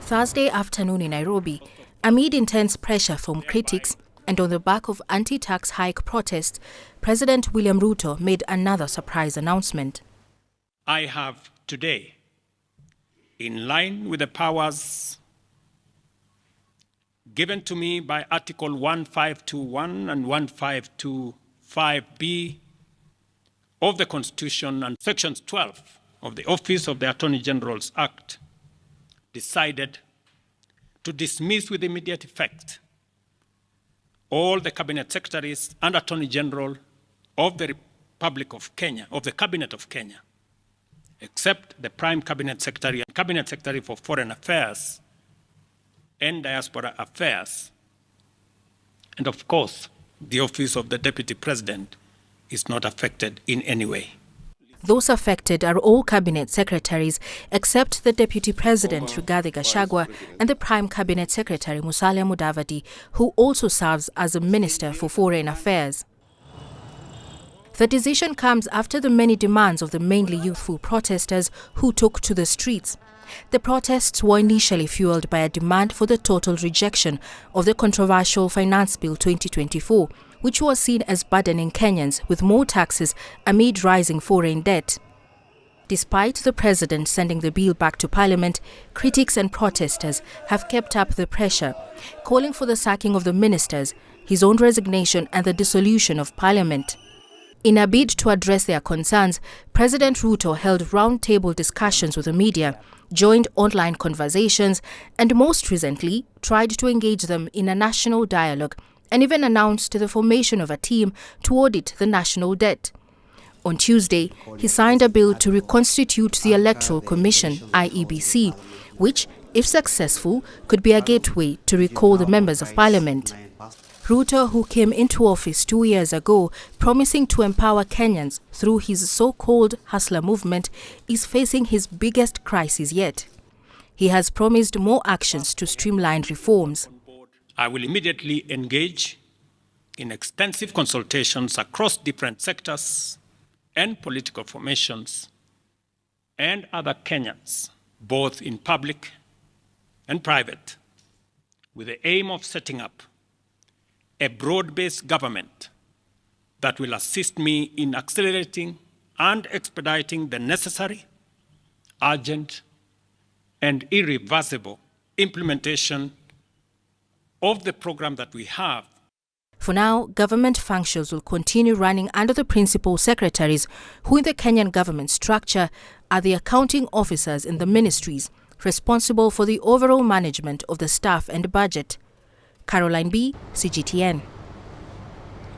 Thursday afternoon in Nairobi, amid intense pressure from critics and on the back of anti-tax hike protests, President William Ruto made another surprise announcement. I have today, in line with the powers given to me by Article 1521 and 1525B of the Constitution and Sections 12 of the Office of the Attorney General's Act, decided to dismiss with immediate effect all the Cabinet Secretaries and Attorney General of the Republic of Kenya, of the Cabinet of Kenya, except the Prime Cabinet Secretary and Cabinet Secretary for Foreign Affairs and Diaspora Affairs. And of course, the Office of the Deputy President is not affected in any way. Those affected are all Cabinet Secretaries except the Deputy President Rigathi Gachagua and the Prime Cabinet Secretary Musalia Mudavadi, who also serves as a Minister for Foreign Affairs. The decision comes after the many demands of the mainly youthful protesters who took to the streets. The protests were initially fueled by a demand for the total rejection of the controversial Finance Bill 2024, which was seen as burdening Kenyans with more taxes amid rising foreign debt. Despite the president sending the bill back to Parliament, critics and protesters have kept up the pressure, calling for the sacking of the ministers, his own resignation and the dissolution of Parliament. In a bid to address their concerns, President Ruto held round-table discussions with the media, joined online conversations, and most recently tried to engage them in a national dialogue and even announced the formation of a team to audit the national debt. On Tuesday, he signed a bill to reconstitute the Electoral Commission, IEBC, which, if successful, could be a gateway to recall the members of Parliament. Ruto, who came into office 2 years ago, promising to empower Kenyans through his so-called hustler movement, is facing his biggest crisis yet. He has promised more actions to streamline reforms. I will immediately engage in extensive consultations across different sectors and political formations and other Kenyans, both in public and private, with the aim of setting up a broad-based government that will assist me in accelerating and expediting the necessary, urgent, and irreversible implementation of the program that we have. For now, government functions will continue running under the principal secretaries, who in the Kenyan government structure are the accounting officers in the ministries, responsible for the overall management of the staff and budget. Caroline B., CGTN.